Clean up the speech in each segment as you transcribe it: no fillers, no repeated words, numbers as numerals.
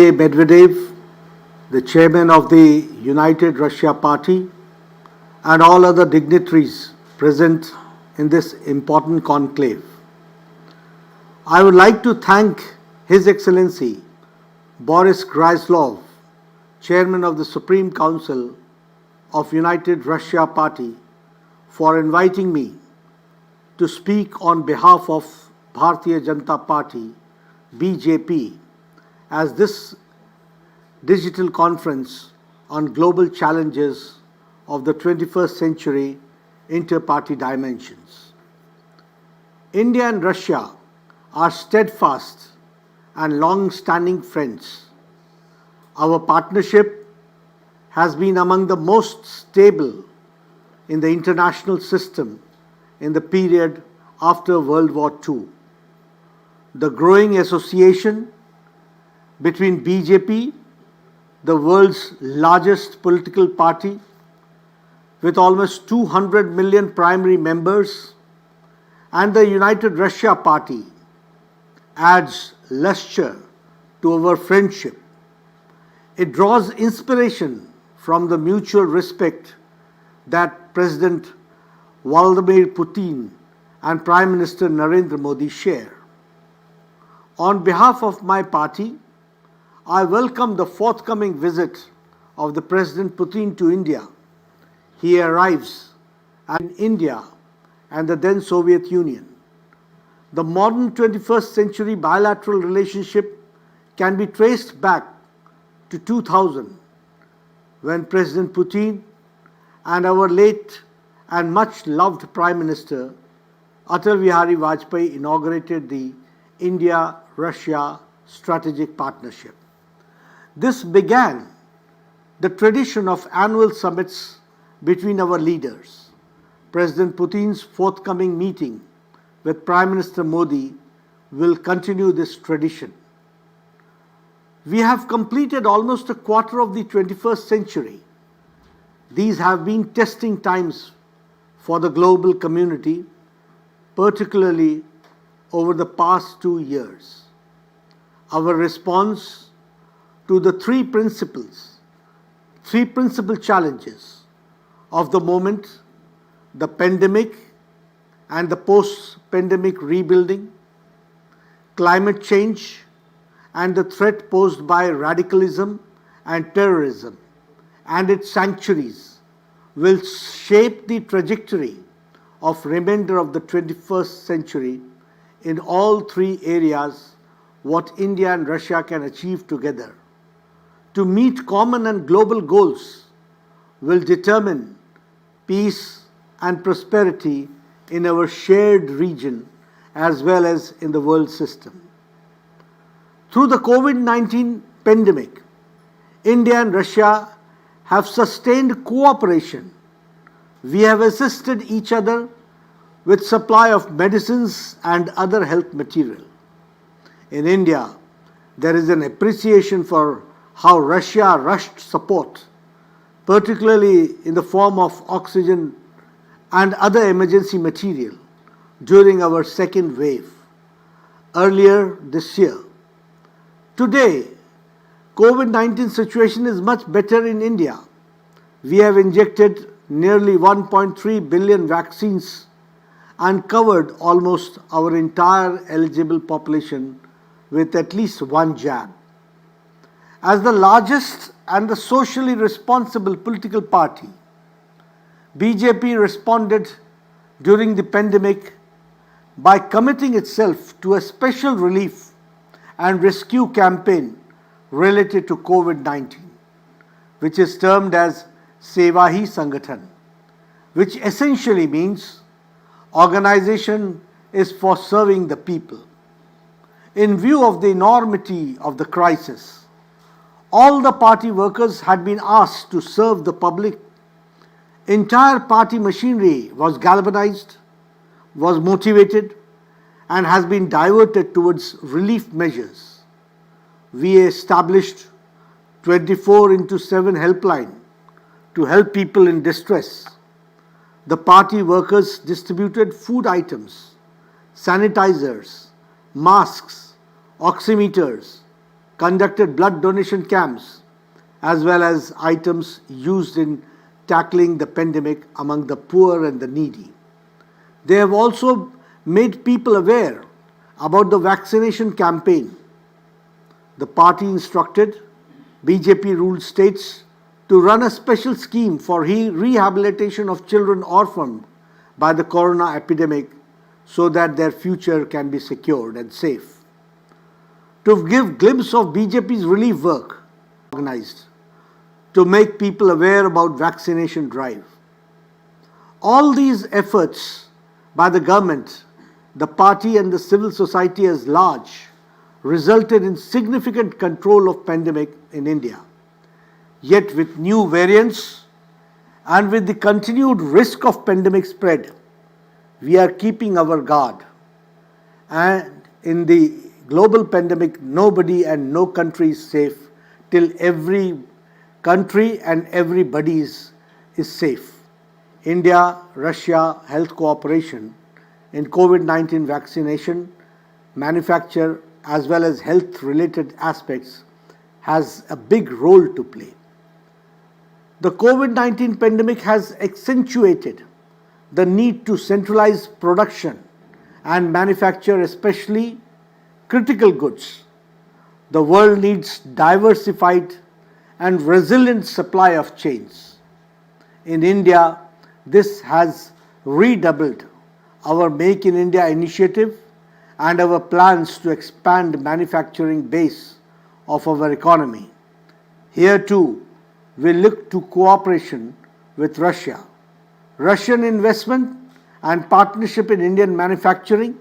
Sergei Medvedev, the chairman of the United Russia Party, and all other dignitaries present in this important conclave. I would like to thank His Excellency Boris Gryzlov, chairman of the Supreme Council of United Russia Party, for inviting me to speak on behalf of Bharatiya Janata Party, BJP, as this digital conference on global challenges of the 21st century inter-party dimensions. India and Russia are steadfast and long-standing friends. Our partnership has been among the most stable in the international system in the period after World War II. The growing association between BJP, the world's largest political party, with almost 200 million primary members, and the United Russia Party adds luster to our friendship. It draws inspiration from the mutual respect that President Vladimir Putin and Prime Minister Narendra Modi share. On behalf of my party, I welcome the forthcoming visit of the President Putin to India. He arrives in India and the then Soviet Union. The modern 21st century bilateral relationship can be traced back to 2000, when President Putin and our late and much loved Prime Minister Atal Bihari Vajpayee inaugurated the India-Russia Strategic Partnership. This began the tradition of annual summits between our leaders. President Putin's forthcoming meeting with Prime Minister Modi will continue this tradition. We have completed almost a quarter of the 21st century. These have been testing times for the global community, particularly over the past 2 years. Our response to the three principal challenges of the moment, the pandemic and the post-pandemic rebuilding, climate change, and the threat posed by radicalism and terrorism and its sanctuaries, will shape the trajectory of remainder of the 21st century. In all three areas, what India and Russia can achieve together to meet common and global goals will determine peace and prosperity in our shared region as well as in the world system. Through the COVID-19 pandemic, India and Russia have sustained cooperation. We have assisted each other with supply of medicines and other health material. In India, there is an appreciation for how Russia rushed support, particularly in the form of oxygen and other emergency material during our second wave earlier this year. Today, COVID-19 situation is much better in India. We have injected nearly 1.3 billion vaccines and covered almost our entire eligible population with at least one jab. As the largest and the socially responsible political party, BJP responded during the pandemic by committing itself to a special relief and rescue campaign related to COVID-19, which is termed as Seva-Sangathan, which essentially means organization is for serving the people. In view of the enormity of the crisis, all the party workers had been asked to serve the public. Entire party machinery was galvanized, was motivated, and has been diverted towards relief measures. We established 24/7 helpline to help people in distress. The party workers distributed food items, sanitizers, masks, oximeters, conducted blood donation camps, as well as items used in tackling the pandemic among the poor and the needy. They have also made people aware about the vaccination campaign. The party instructed BJP ruled states to run a special scheme for rehabilitation of children orphaned by the corona epidemic so that their future can be secured and safe. To give glimpse of BJP's relief work organized to make people aware about vaccination drive. All these efforts by the government, the party and the civil society as large resulted in significant control of pandemic in India. Yet with new variants and with the continued risk of pandemic spread, we are keeping our guard. And in the global pandemic, nobody and no country is safe till every country and everybody is safe. India-Russia health cooperation in COVID-19 vaccination, manufacture as well as health-related aspects has a big role to play. The COVID-19 pandemic has accentuated the need to centralize production and manufacture, especially critical goods. The world needs diversified and resilient supply of chains. In India, this has redoubled our Make in India initiative and our plans to expand manufacturing base of our economy. Here too, we look to cooperation with Russia. Russian investment and partnership in Indian manufacturing,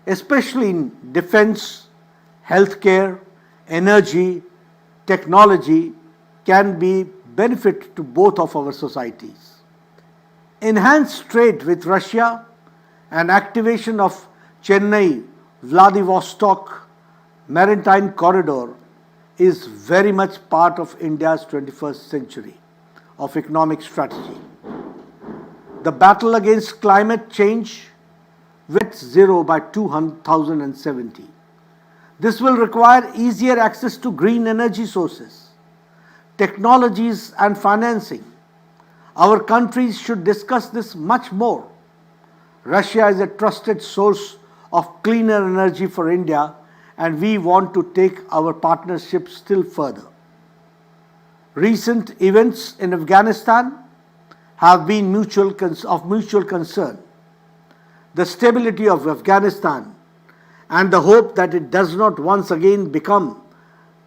especially in defense, healthcare, energy, technology, can be benefit to both of our societies. Enhanced trade with Russia and activation of Chennai-Vladivostok maritime corridor is very much part of India's 21st century of economic strategy. The battle against climate change with zero by 2070. This will require easier access to green energy sources, technologies and financing. Our countries should discuss this much more. Russia is a trusted source of cleaner energy for India, and we want to take our partnership still further. Recent events in Afghanistan have been of mutual concern. The stability of Afghanistan and the hope that it does not once again become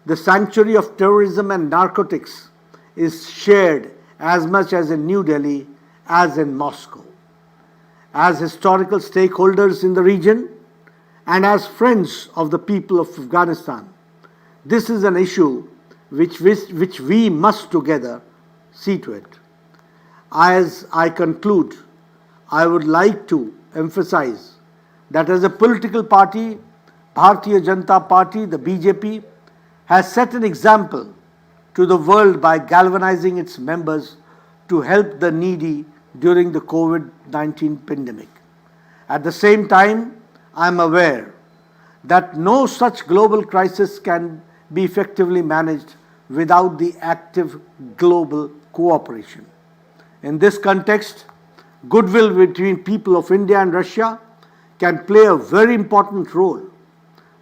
the sanctuary of terrorism and narcotics is shared as much as in New Delhi as in Moscow. As historical stakeholders in the region and as friends of the people of Afghanistan, this is an issue which we must together see to it. As I conclude, I would like to emphasize that as a political party, Bharatiya Janata Party, the BJP, has set an example to the world by galvanizing its members to help the needy during the COVID-19 pandemic. At the same time, I am aware that no such global crisis can be effectively managed without the active global cooperation. In this context, goodwill between people of India and Russia can play a very important role.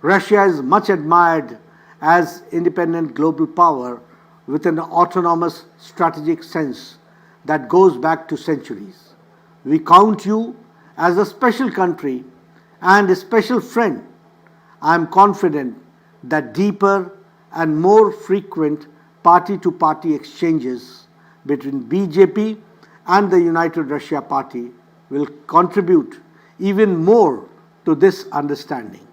Russia is much admired as independent global power with an autonomous strategic sense that goes back to centuries. We count you as a special country and a special friend. I am confident that deeper and more frequent party-to-party exchanges between BJP and the United Russia Party will contribute even more to this understanding.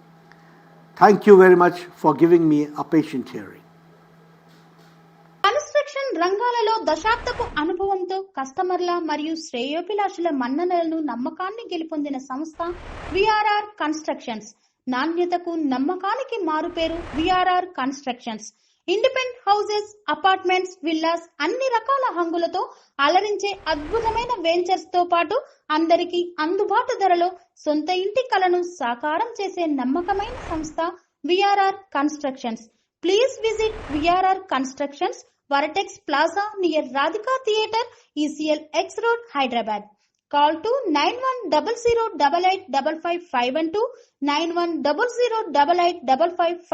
Thank you very much for giving me a patient hearing. Construction రంగాలలో దశాబ్దపు అనుభవంతో కస్టమర్ల మరియు శ్రేయోభిలాషుల మన్ననలను నమ్మకాన్ని గెలుపొందిన సంస్థ VRR constructions. నాణ్యతకు నమ్మకానికి మారుపేరు VRR constructions. Independent houses, apartments, villas అన్ని రకాల హంగులతో అలరించే అద్భుతమైన వెంచర్స్ తో పాటు అందరికీ అందుబాటు ధరలో సొంత ఇంటి కలను సాకారం చేసే నమ్మకమైన సంస్థ VRR constructions. Please visit VRR Constructions, Varatex Plaza near Radhika Theatre, ECL X Road, Hyderabad. Call to 9100885551 91008855.